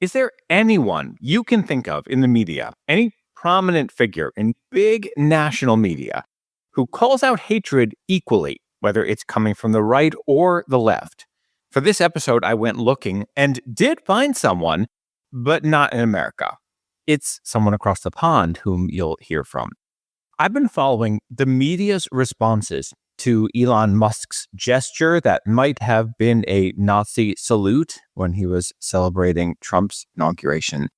Is there anyone you can think of in the media, any prominent figure in big national media, who calls out hatred equally, whether it's coming from the right or the left? For this episode, I went looking and did find someone, but not in America. It's someone across the pond whom you'll hear from. I've been following the media's responses to Elon Musk's gesture that might have been a Nazi salute when he was celebrating Trump's inauguration.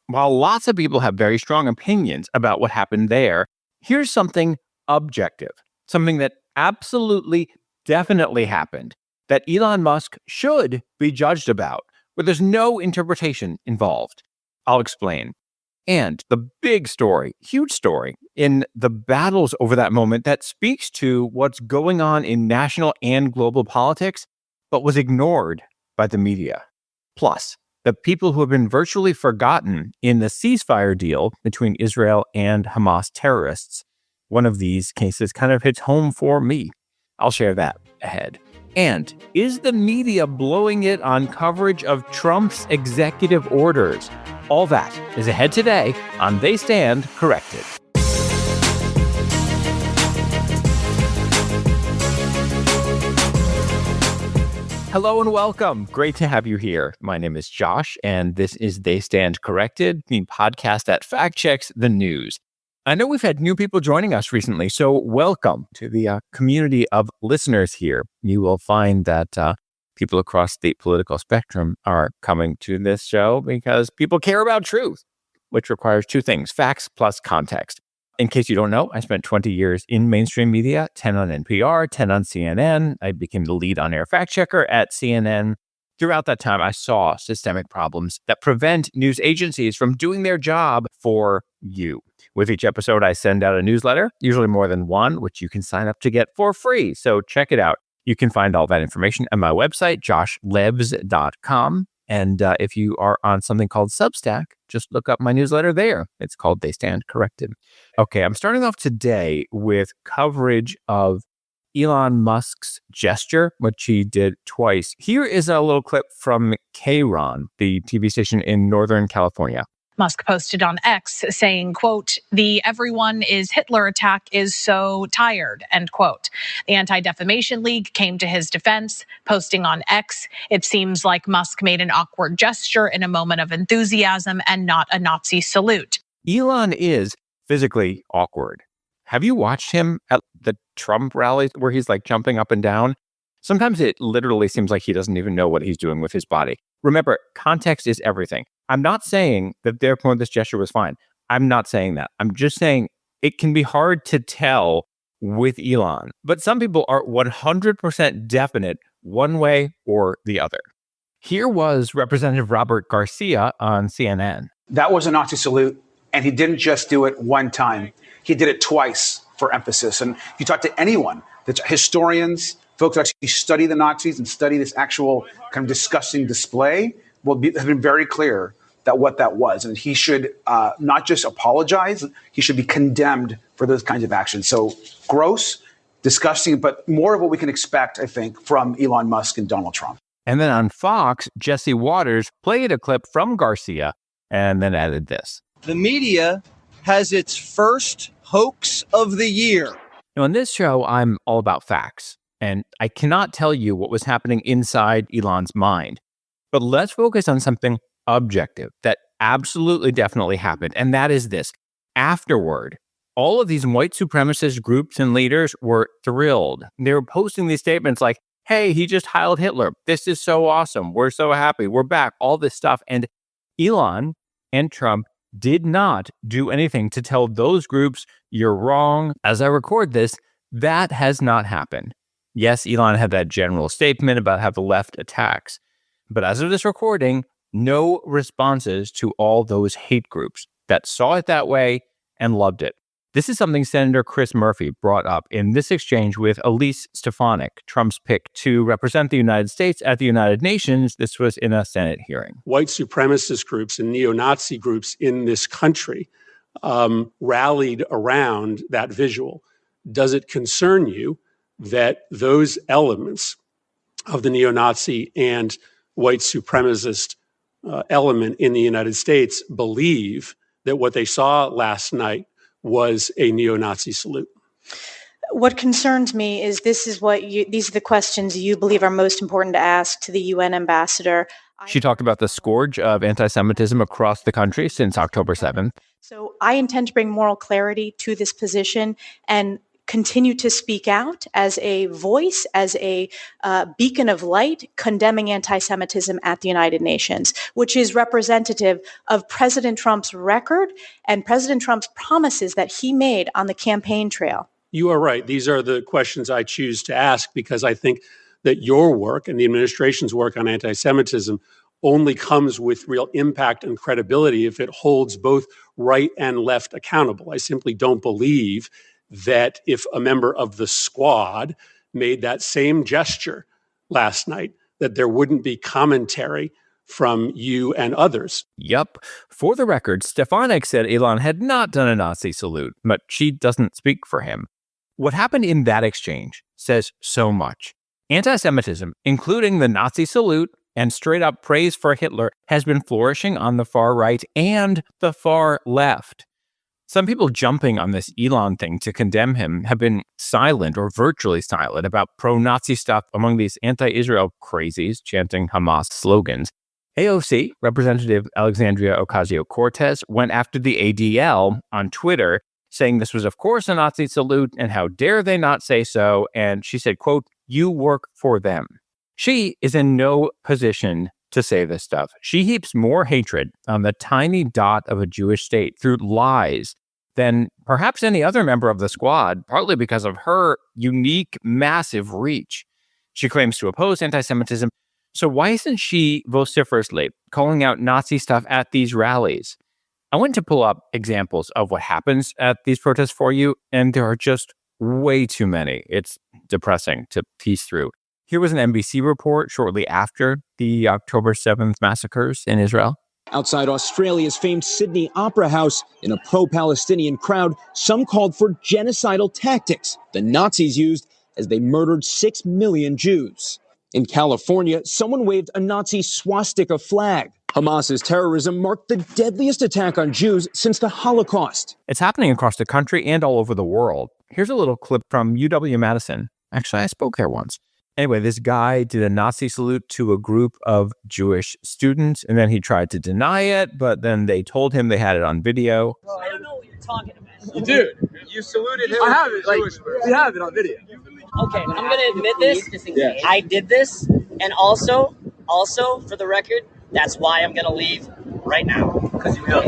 While lots of people have very strong opinions about what happened there, here's something objective, something that absolutely, definitely happened, that Elon Musk should be judged about, where there's no interpretation involved. I'll explain. And the big story, huge story, in the battles over that moment that speaks to what's going on in national and global politics, but was ignored by the media. Plus, the people who have been virtually forgotten in the ceasefire deal between Israel and Hamas terrorists. One of these cases kind of hits home for me. I'll share that ahead. And is the media blowing it on coverage of Trump's executive orders? All that is ahead today on They Stand Corrected. Hello and welcome. Great to have you here. My name is Josh, and this is They Stand Corrected, the podcast that fact-checks the news. I know we've had new people joining us recently, so welcome to the community of listeners here. You will find that people across the political spectrum are coming to this show because people care about truth, which requires two things: facts plus context. In case you don't know, I spent 20 years in mainstream media, 10 on NPR, 10 on CNN. I became the lead on-air fact checker at CNN. Throughout that time, I saw systemic problems that prevent news agencies from doing their job for you. With each episode, I send out a newsletter, usually more than one, which you can sign up to get for free. So check it out. You can find all that information at my website, joshlebs.com. And if you are on something called Substack, just look up my newsletter there. It's called They Stand Corrected. Okay, I'm starting off today with coverage of Elon Musk's gesture, which he did twice. Here is a little clip from K-Ron, the TV station in Northern California. Musk posted on X saying, quote, "The everyone is Hitler attack is so tired," end quote. The Anti-Defamation League came to his defense, posting on X, "It seems like Musk made an awkward gesture in a moment of enthusiasm and not a Nazi salute." Elon is physically awkward. Have you watched him at the Trump rallies where he's like jumping up and down? Sometimes it literally seems like he doesn't even know what he's doing with his body. Remember, context is everything. I'm not saying that therefore this gesture was fine. I'm not saying that. I'm just saying it can be hard to tell with Elon. But some people are 100% definite one way or the other. Here was Representative Robert Garcia on CNN. That was a Nazi salute, and he didn't just do it one time. He did it twice for emphasis. And if you talk to anyone, that's historians, folks who actually study the Nazis and study this actual kind of disgusting display, have been very clear that what that was. And he should not just apologize, he should be condemned for those kinds of actions. So gross, disgusting, but more of what we can expect, I think, from Elon Musk and Donald Trump. And then on Fox, Jesse Waters played a clip from Garcia and then added this. The media has its first hoax of the year. Now, on this show, I'm all about facts, and I cannot tell you what was happening inside Elon's mind. But let's focus on something objective that absolutely definitely happened, and that is this. Afterward, all of these white supremacist groups and leaders were thrilled. They were posting these statements like, "Hey, he just Heiled Hitler. This is so awesome. We're so happy. We're back." All this stuff. And Elon and Trump did not do anything to tell those groups, "You're wrong." As I record this, that has not happened. Yes, Elon had that general statement about how the left attacks. But as of this recording, no responses to all those hate groups that saw it that way and loved it. This is something Senator Chris Murphy brought up in this exchange with Elise Stefanik, Trump's pick to represent the United States at the United Nations. This was in a Senate hearing. White supremacist groups and neo-Nazi groups in this country rallied around that visual. Does it concern you that those elements of the neo-Nazi and white supremacist element in the United States believe that what they saw last night was a neo-Nazi salute. What concerns me is these are the questions you believe are most important to ask to the UN ambassador. She talked about the scourge of anti-Semitism across the country since October 7th. So I intend to bring moral clarity to this position and continue to speak out as a voice, as a beacon of light, condemning anti-Semitism at the United Nations, which is representative of President Trump's record and President Trump's promises that he made on the campaign trail. You are right. These are the questions I choose to ask because I think that your work and the administration's work on anti-Semitism only comes with real impact and credibility if it holds both right and left accountable. I simply don't believe that if a member of the squad made that same gesture last night, that there wouldn't be commentary from you and others. Yup. For the record, Stefanik said Elon had not done a Nazi salute, but she doesn't speak for him. What happened in that exchange says so much. Anti-Semitism, including the Nazi salute and straight-up praise for Hitler, has been flourishing on the far right and the far left. Some people jumping on this Elon thing to condemn him have been silent or virtually silent about pro-Nazi stuff among these anti-Israel crazies chanting Hamas slogans. AOC, Representative Alexandria Ocasio-Cortez, went after the ADL on Twitter, saying this was, of course, a Nazi salute, and how dare they not say so, and she said, quote, "You work for them." She is in no position to say this stuff. She heaps more hatred on the tiny dot of a Jewish state through lies than perhaps any other member of the squad, partly because of her unique, massive reach. She claims to oppose anti-Semitism, so why isn't she vociferously calling out Nazi stuff at these rallies? I went to pull up examples of what happens at these protests for you, and there are just way too many. It's depressing to piece through. Here was an NBC report shortly after the October 7th massacres in Israel. Outside Australia's famed Sydney Opera House, in a pro-Palestinian crowd, some called for genocidal tactics the Nazis used as they murdered 6 million Jews. In California, someone waved a Nazi swastika flag. Hamas's terrorism marked the deadliest attack on Jews since the Holocaust. It's happening across the country and all over the world. Here's a little clip from UW-Madison. Actually, I spoke there once. Anyway, this guy did a Nazi salute to a group of Jewish students, and then he tried to deny it, but then they told him they had it on video. I don't know what you're talking about. You did. You saluted him. I have it. We have it on video. Okay, I'm going to admit this. Yeah. I did this, and also, for the record, that's why I'm going to leave right now. Because I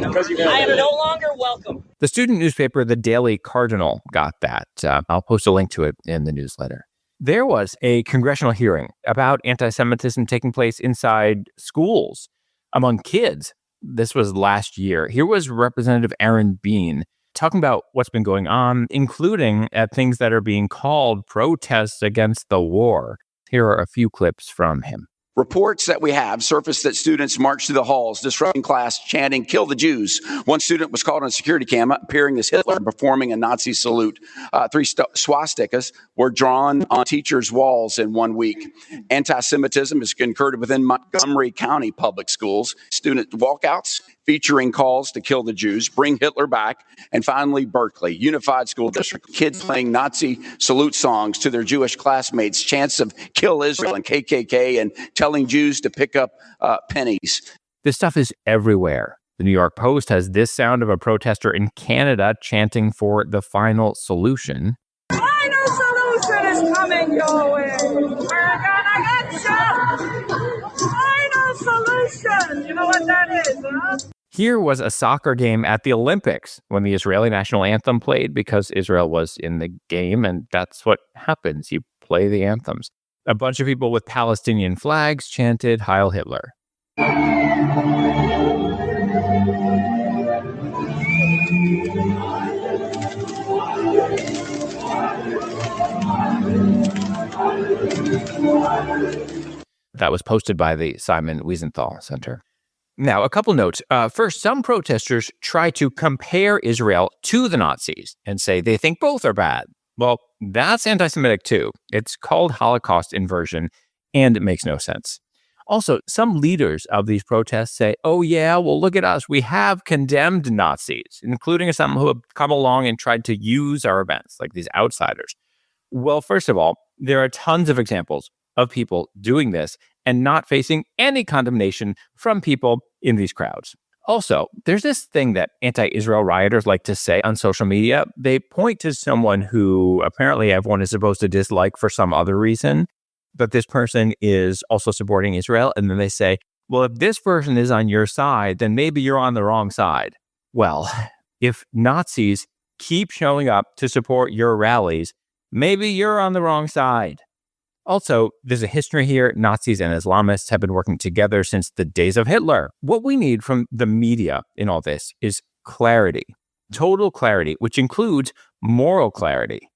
am no longer welcome. The student newspaper, the Daily Cardinal, got that. I'll post a link to it in the newsletter. There was a congressional hearing about anti-Semitism taking place inside schools among kids. This was last year. Here was Representative Aaron Bean talking about what's been going on, including at things that are being called protests against the war. Here are a few clips from him. Reports that we have surfaced that students marched through the halls, disrupting class, chanting, "Kill the Jews." One student was caught on a security camera appearing as Hitler and performing a Nazi salute. 3 swastikas were drawn on teachers' walls in 1 week. Anti-Semitism has occurred within Montgomery County public schools. Student walkouts featuring calls to kill the Jews, bring Hitler back, and finally Berkeley, Unified School District. Kids playing Nazi salute songs to their Jewish classmates, chants of "Kill Israel" and KKK, and telling Jews to pick up pennies. This stuff is everywhere. The New York Post has this sound of a protester in Canada chanting for the final solution. Final solution is coming your way. We're gonna get you. Final solution. You know what that is, huh? Here was a soccer game at the Olympics when the Israeli national anthem played because Israel was in the game, and that's what happens. You play the anthems. A bunch of people with Palestinian flags chanted Heil Hitler. That was posted by the Simon Wiesenthal Center. Now, a couple notes. First, some protesters try to compare Israel to the Nazis and say they think both are bad. Well, that's anti-Semitic too. It's called Holocaust inversion, and it makes no sense. Also, some leaders of these protests say, oh yeah, well, look at us. We have condemned Nazis, including some who have come along and tried to use our events, like these outsiders. Well, first of all, there are tons of examples of people doing this and not facing any condemnation from people in these crowds. Also, there's this thing that anti-Israel rioters like to say on social media. They point to someone who apparently everyone is supposed to dislike for some other reason, but this person is also supporting Israel. And then they say, well, if this person is on your side, then maybe you're on the wrong side. Well, if Nazis keep showing up to support your rallies, maybe you're on the wrong side. Also, there's a history here. Nazis and Islamists have been working together since the days of Hitler. What we need from the media in all this is clarity, total clarity, which includes moral clarity.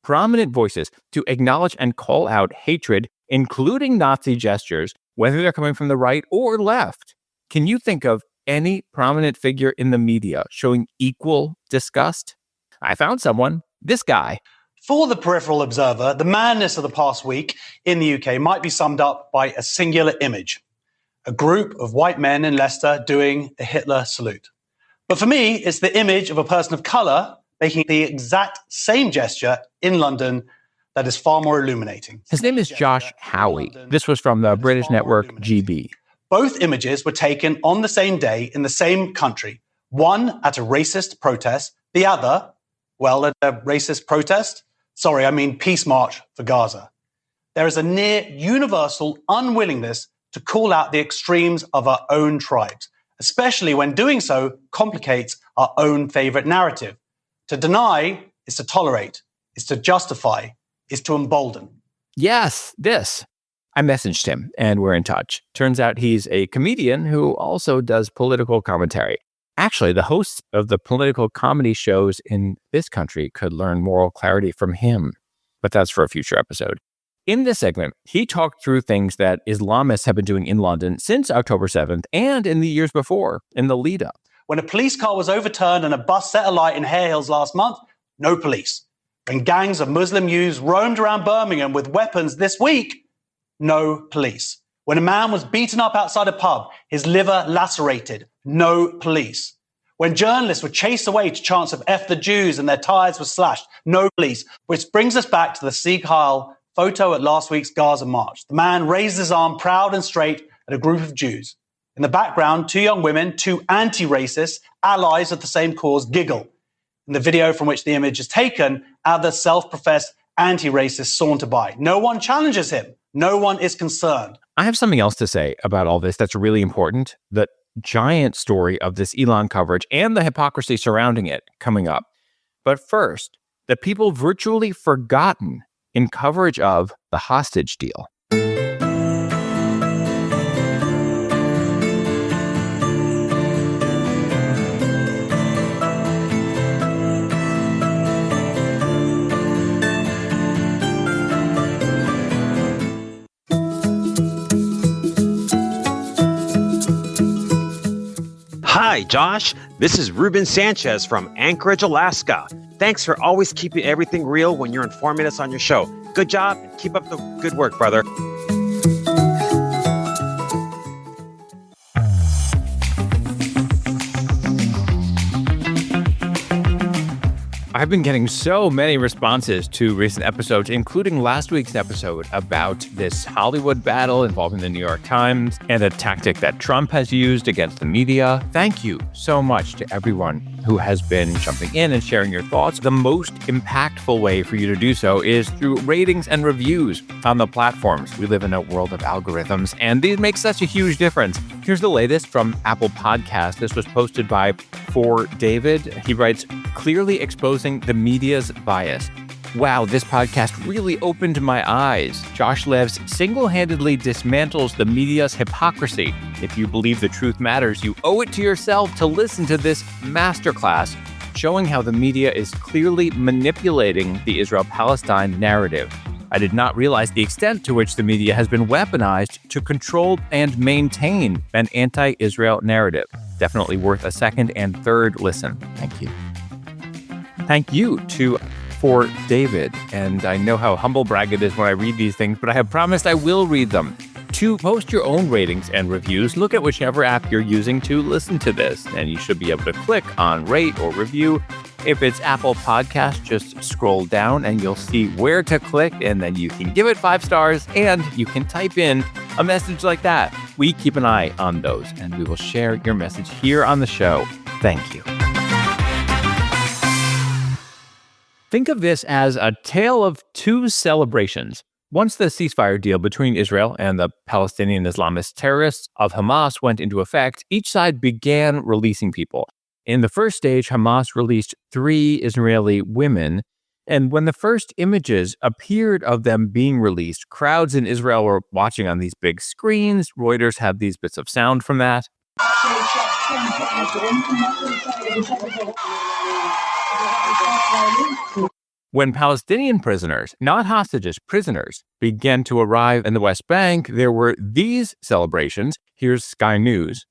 Prominent voices to acknowledge and call out hatred, including Nazi gestures, whether they're coming from the right or left. Can you think of any prominent figure in the media showing equal disgust? I found someone, this guy. For the peripheral observer, the madness of the past week in the UK might be summed up by a singular image: a group of white men in Leicester doing a Hitler salute. But for me, it's the image of a person of colour making the exact same gesture in London that is far more illuminating. His name is Josh Howie. This was from the British network GB. Both images were taken on the same day in the same country, one at a racist protest, the other, well, at a racist protest? Sorry, I mean peace march for Gaza. There is a near universal unwillingness to call out the extremes of our own tribes, especially when doing so complicates our own favorite narrative. To deny is to tolerate, is to justify, is to embolden. Yes, this. I messaged him and we're in touch. Turns out he's a comedian who also does political commentary. Actually, the hosts of the political comedy shows in this country could learn moral clarity from him. But that's for a future episode. In this segment, he talked through things that Islamists have been doing in London since October 7th and in the years before, in the lead up. When a police car was overturned and a bus set alight in Hare Hills last month, no police. When gangs of Muslim youths roamed around Birmingham with weapons this week, no police. When a man was beaten up outside a pub, his liver lacerated, no police. When journalists were chased away to chants of F the Jews and their tires were slashed, no police. Which brings us back to the Sieg Heil photo at last week's Gaza march. The man raised his arm proud and straight at a group of Jews. In the background, two young women, two anti-racists, allies of the same cause, giggle. In the video from which the image is taken, other self-professed anti-racists saunter by. No one challenges him. No one is concerned. I have something else to say about all this that's really important. The giant story of this Elon coverage and the hypocrisy surrounding it coming up. But first, the people virtually forgotten in coverage of the hostage deal. Hi, Josh. This is Ruben Sanchez from Anchorage, Alaska. Thanks for always keeping everything real when you're informing us on your show. Good job and keep up the good work, brother. I've been getting so many responses to recent episodes, including last week's episode about this Hollywood battle involving the New York Times and a tactic that Trump has used against the media. Thank you so much to everyone who has been jumping in and sharing your thoughts. The most impactful way for you to do so is through ratings and reviews on the platforms. We live in a world of algorithms, and these make such a huge difference. Here's the latest from Apple Podcasts. This was posted by For David. He writes, clearly exposing the media's bias. Wow, this podcast really opened my eyes. Josh Levs single-handedly dismantles the media's hypocrisy. If you believe the truth matters, you owe it to yourself to listen to this masterclass showing how the media is clearly manipulating the Israel-Palestine narrative. I did not realize the extent to which the media has been weaponized to control and maintain an anti-Israel narrative. Definitely worth a second and third listen. Thank you. Thank you to For David. And I know how humble brag it is when I read these things, but I have promised I will read them. To post your own ratings and reviews, look at whichever app you're using to listen to this, and you should be able to click on rate or review. If it's Apple Podcasts, just scroll down and you'll see where to click, and then you can give it 5 stars and you can type in a message like that. We keep an eye on those, and we will share your message here on the show. Thank you. Think of this as a tale of two celebrations. Once the ceasefire deal between Israel and the Palestinian Islamist terrorists of Hamas went into effect, each side began releasing people. In the first stage, Hamas released 3 Israeli women, and when the first images appeared of them being released, crowds in Israel were watching on these big screens. Reuters had these bits of sound from that. When Palestinian prisoners, not hostages, prisoners, began to arrive in the West Bank, there were these celebrations. Here's Sky News.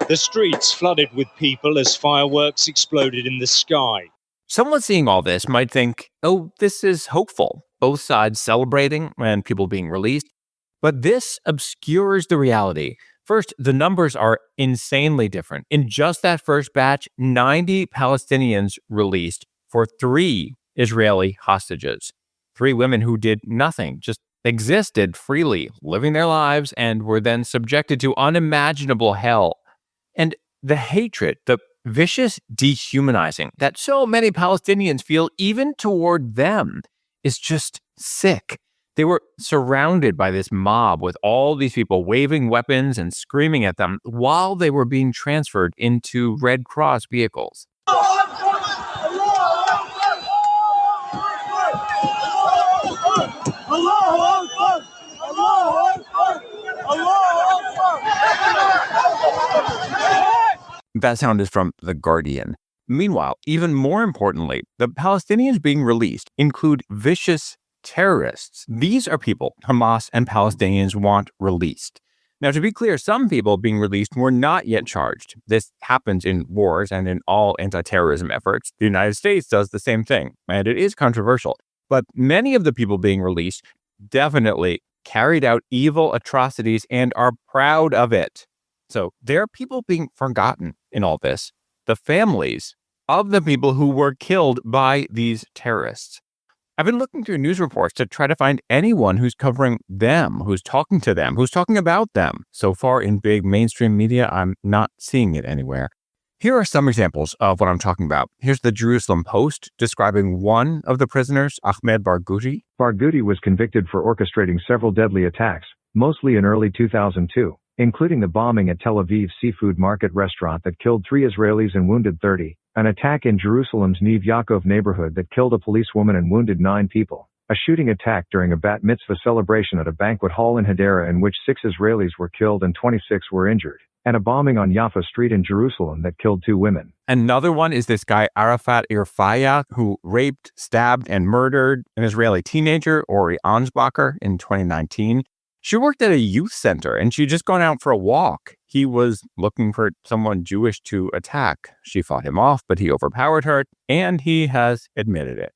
The streets flooded with people as fireworks exploded in the sky. Someone seeing all this might think, oh, this is hopeful. Both sides celebrating and people being released. But this obscures the reality. First, the numbers are insanely different. In just that first batch, 90 Palestinians released for 3 Israeli hostages. 3 women who did nothing, just existed freely, living their lives, and were then subjected to unimaginable hell. And the hatred, the vicious dehumanizing that so many Palestinians feel even toward them is just sick. They were surrounded by this mob with all these people waving weapons and screaming at them while they were being transferred into Red Cross vehicles. That sound is from The Guardian. Meanwhile, even more importantly, the Palestinians being released include vicious terrorists. These are people Hamas and Palestinians want released. Now, to be clear, some people being released were not yet charged. This happens in wars and in all anti-terrorism efforts. The United States does the same thing, and it is controversial. But many of the people being released definitely carried out evil atrocities and are proud of it. So there are people being forgotten in all this. The families of the people who were killed by these terrorists. I've been looking through news reports to try to find anyone who's covering them, who's talking to them, who's talking about them. So far in big mainstream media, I'm not seeing it anywhere. Here are some examples of what I'm talking about. Here's the Jerusalem Post describing one of the prisoners, Ahmed Barghouti. Barghouti was convicted for orchestrating several deadly attacks, mostly in early 2002, including the bombing at Tel Aviv's seafood market restaurant that killed 3 Israelis and wounded 30, an attack in Jerusalem's Neve Yaakov neighborhood that killed a policewoman and wounded 9 people, a shooting attack during a bat mitzvah celebration at a banquet hall in Hadera in which 6 Israelis were killed and 26 were injured, and a bombing on Jaffa Street in Jerusalem that killed 2 women. Another one is this guy Arafat Irfaya, who raped, stabbed, and murdered an Israeli teenager, Ori Ansbacher, in 2019. She worked at a youth center, and she'd just gone out for a walk. He was looking for someone Jewish to attack. She fought him off, but he overpowered her, and he has admitted it.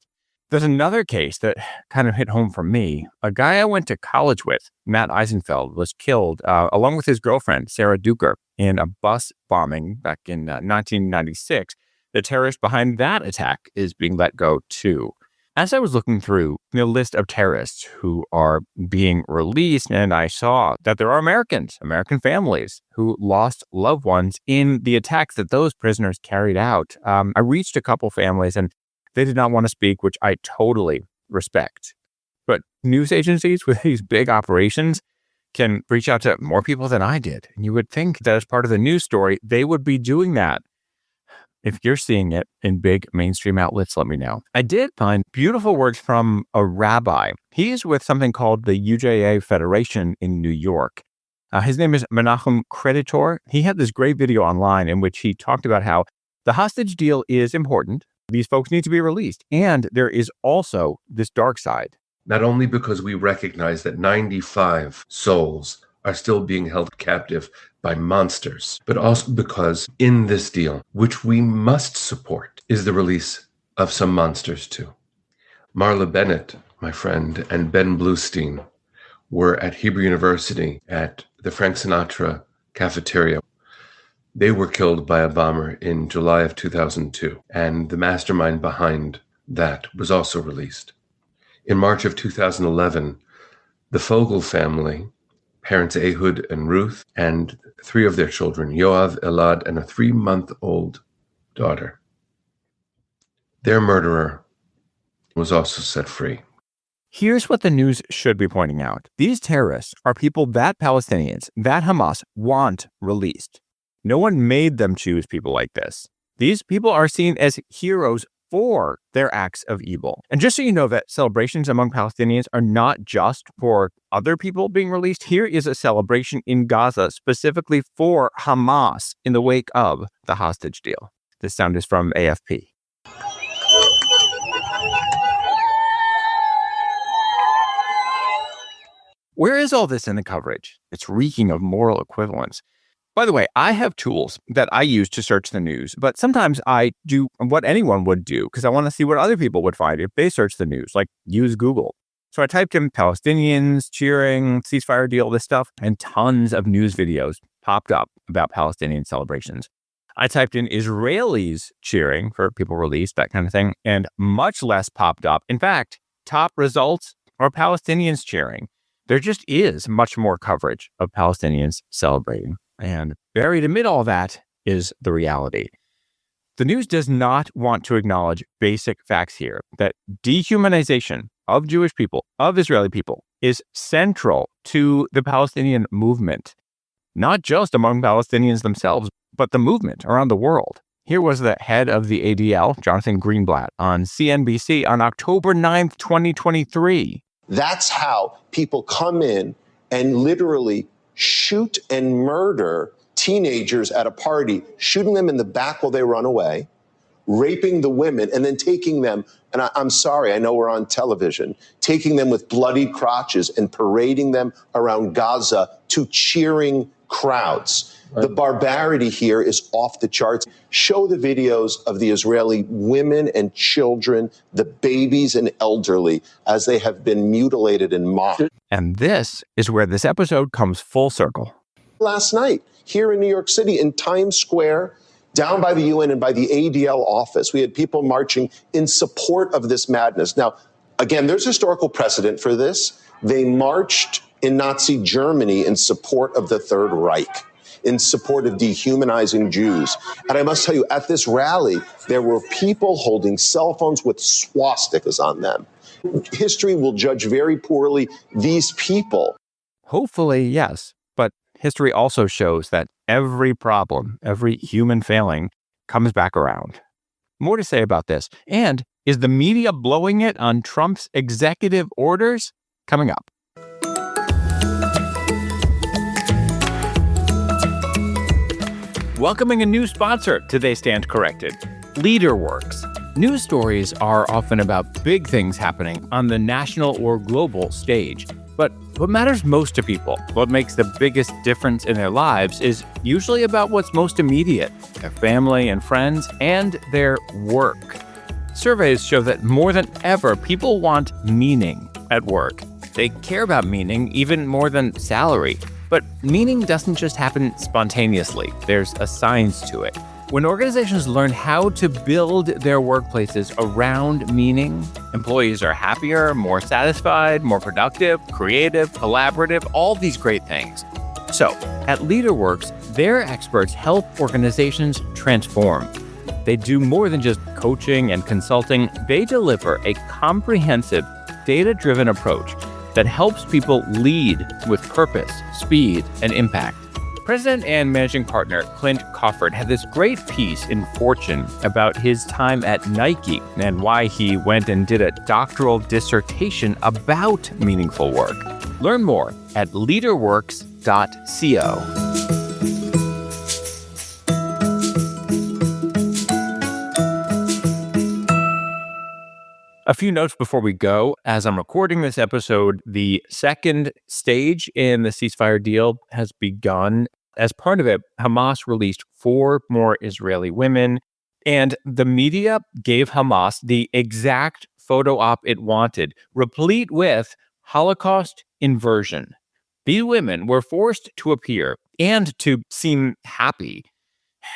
There's another case that kind of hit home for me. A guy I went to college with, Matt Eisenfeld, was killed along with his girlfriend, Sarah Duker, in a bus bombing back in 1996. The terrorist behind that attack is being let go too. As I was looking through the list of terrorists who are being released, and I saw that there are American families who lost loved ones in the attacks that those prisoners carried out. I reached a couple families and they did not want to speak, which I totally respect. But news agencies with these big operations can reach out to more people than I did. And you would think that as part of the news story, they would be doing that. If you're seeing it in big mainstream outlets, let me know. I did find beautiful words from a rabbi. He is with something called the UJA Federation in New York. His name is Menachem Creditor. He had this great video online in which he talked about how the hostage deal is important. These folks need to be released. And there is also this dark side. Not only because we recognize that 95 souls are still being held captive by monsters, but also because in this deal, which we must support, is the release of some monsters too. Marla Bennett, my friend, and Ben Bluestein were at Hebrew University at the Frank Sinatra cafeteria. They were killed by a bomber in July of 2002, and the mastermind behind that was also released. In March of 2011, the Fogel family, parents Ehud and Ruth, and 3 of their children, Yoav, Elad, and a 3-month-old daughter, their murderer was also set free. Here's what the news should be pointing out. These terrorists are people that Palestinians, that Hamas want released. No one made them choose people like this. These people are seen as heroes for their acts of evil. And just so you know that celebrations among Palestinians are not just for other people being released, here is a celebration in Gaza specifically for Hamas in the wake of the hostage deal. This sound is from AFP. Where is all this in the coverage? It's reeking of moral equivalence. By the way, I have tools that I use to search the news, but sometimes I do what anyone would do because I want to see what other people would find if they search the news, like use Google. So I typed in Palestinians cheering, ceasefire deal, this stuff, and tons of news videos popped up about Palestinian celebrations. I typed in Israelis cheering for people released, that kind of thing, and much less popped up. In fact, top results are Palestinians cheering. There just is much more coverage of Palestinians celebrating. And buried amid all that is the reality. The news does not want to acknowledge basic facts here, that dehumanization of Jewish people, of Israeli people, is central to the Palestinian movement, not just among Palestinians themselves, but the movement around the world. Here was the head of the ADL, Jonathan Greenblatt, on CNBC on October 9th, 2023. That's how people come in and literally shoot and murder teenagers at a party, shooting them in the back while they run away, raping the women, and then taking them, and I'm sorry, I know we're on television, taking them with bloody crotches and parading them around Gaza to cheering crowds. The barbarity here is off the charts. Show the videos of the Israeli women and children, the babies and elderly, as they have been mutilated and mocked. And this is where this episode comes full circle. Last night, here in New York City, in Times Square, down by the UN and by the ADL office, we had people marching in support of this madness. Now, again, there's historical precedent for this. They marched in Nazi Germany in support of the Third Reich, in support of dehumanizing Jews. And I must tell you, at this rally, there were people holding cell phones with swastikas on them. History will judge very poorly these people. Hopefully, yes. But history also shows that every problem, every human failing comes back around. More to say about this. And is the media blowing it on Trump's executive orders? Coming up. Welcoming a new sponsor to They Stand Corrected, LeaderWorks. News stories are often about big things happening on the national or global stage. But what matters most to people, what makes the biggest difference in their lives, is usually about what's most immediate, their family and friends, and their work. Surveys show that more than ever, people want meaning at work. They care about meaning even more than salary. But meaning doesn't just happen spontaneously. There's a science to it. When organizations learn how to build their workplaces around meaning, employees are happier, more satisfied, more productive, creative, collaborative, all these great things. So, at LeaderWorks, their experts help organizations transform. They do more than just coaching and consulting. They deliver a comprehensive, data-driven approach that helps people lead with purpose, speed, and impact. President and managing partner Clint Cofford had this great piece in Fortune about his time at Nike and why he went and did a doctoral dissertation about meaningful work. Learn more at leaderworks.co. A few notes before we go. As I'm recording this episode, the second stage in the ceasefire deal has begun. As part of it, Hamas released 4 more Israeli women, and the media gave Hamas the exact photo op it wanted, replete with Holocaust inversion. These women were forced to appear and to seem happy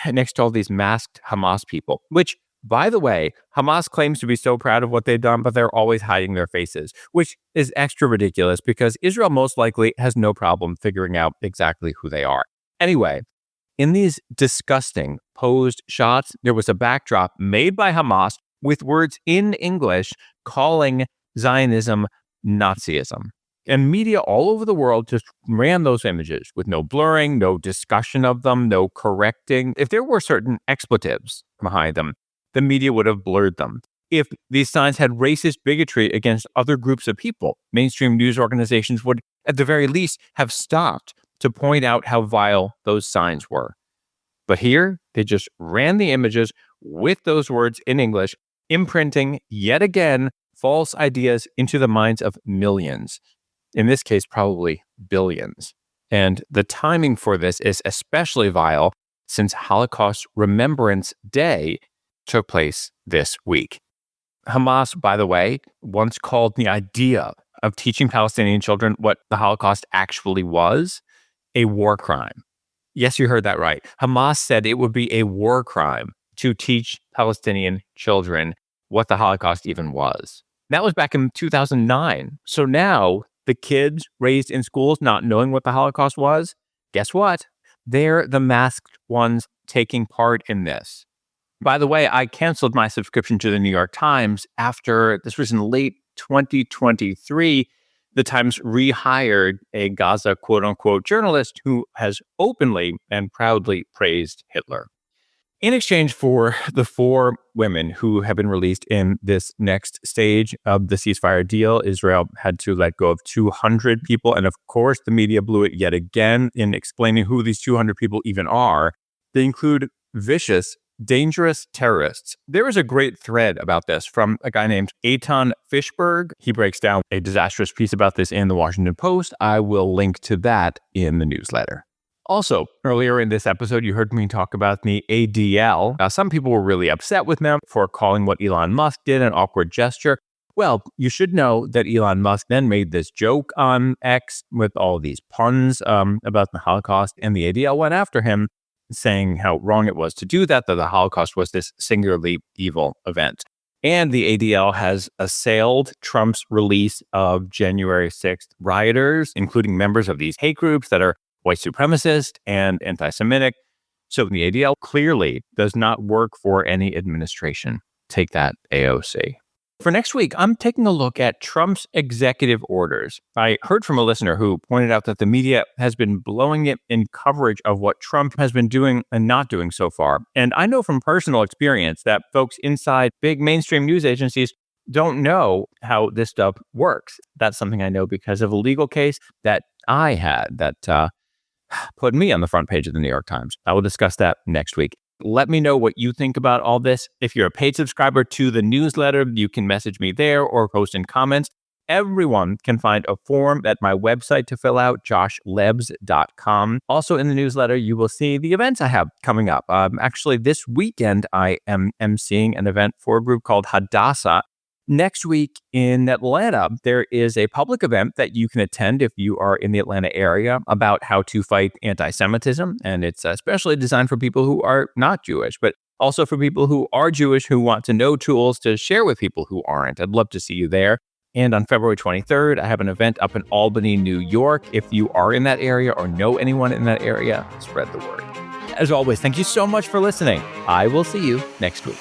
next to all these masked Hamas people, which, by the way, Hamas claims to be so proud of what they've done, but they're always hiding their faces, which is extra ridiculous because Israel most likely has no problem figuring out exactly who they are. Anyway, in these disgusting posed shots, there was a backdrop made by Hamas with words in English calling Zionism Nazism. And media all over the world just ran those images with no blurring, no discussion of them, no correcting. If there were certain expletives behind them, the media would have blurred them. If these signs had racist bigotry against other groups of people, mainstream news organizations would, at the very least, have stopped to point out how vile those signs were. But here, they just ran the images with those words in English, imprinting, yet again, false ideas into the minds of millions. In this case, probably billions. And the timing for this is especially vile since Holocaust Remembrance Day took place this week. Hamas, by the way, once called the idea of teaching Palestinian children what the Holocaust actually was a war crime. Yes, you heard that right. Hamas said it would be a war crime to teach Palestinian children what the Holocaust even was. That was back in 2009. So now, the kids raised in schools not knowing what the Holocaust was, guess what? They're the masked ones taking part in this. By the way, I canceled my subscription to the New York Times after this was in late 2023. The Times rehired a Gaza quote-unquote journalist who has openly and proudly praised Hitler. In exchange for the 4 women who have been released in this next stage of the ceasefire deal, Israel had to let go of 200 people. And of course, the media blew it yet again in explaining who these 200 people even are. They include vicious, dangerous terrorists. There is a great thread about this from a guy named Eitan Fishberg. He breaks down a disastrous piece about this in the Washington Post. I will link to that in the newsletter. Also, earlier in this episode, you heard me talk about the ADL. Now, some people were really upset with them for calling what Elon Musk did an awkward gesture. Well, you should know that Elon Musk then made this joke on X with all these puns about the Holocaust, and the ADL went after him, saying how wrong it was to do that the Holocaust was this singularly evil event. And the ADL has assailed Trump's release of January 6th rioters, including members of these hate groups that are white supremacist and anti-Semitic. So the ADL clearly does not work for any administration. Take that, AOC. For next week, I'm taking a look at Trump's executive orders. I heard from a listener who pointed out that the media has been blowing it in coverage of what Trump has been doing and not doing so far. And I know from personal experience that folks inside big mainstream news agencies don't know how this stuff works. That's something I know because of a legal case that I had that put me on the front page of the New York Times. I will discuss that next week. Let me know what you think about all this. If you're a paid subscriber to the newsletter, you can message me there or post in comments. Everyone can find a form at my website to fill out, joshlebs.com. Also in the newsletter, you will see the events I have coming up. Actually, this weekend, I am emceeing an event for a group called Hadassah. Next week in Atlanta, there is a public event that you can attend if you are in the Atlanta area about how to fight anti-Semitism. And it's especially designed for people who are not Jewish, but also for people who are Jewish who want to know tools to share with people who aren't. I'd love to see you there. And on February 23rd, I have an event up in Albany, New York. If you are in that area or know anyone in that area, spread the word. As always, thank you so much for listening. I will see you next week.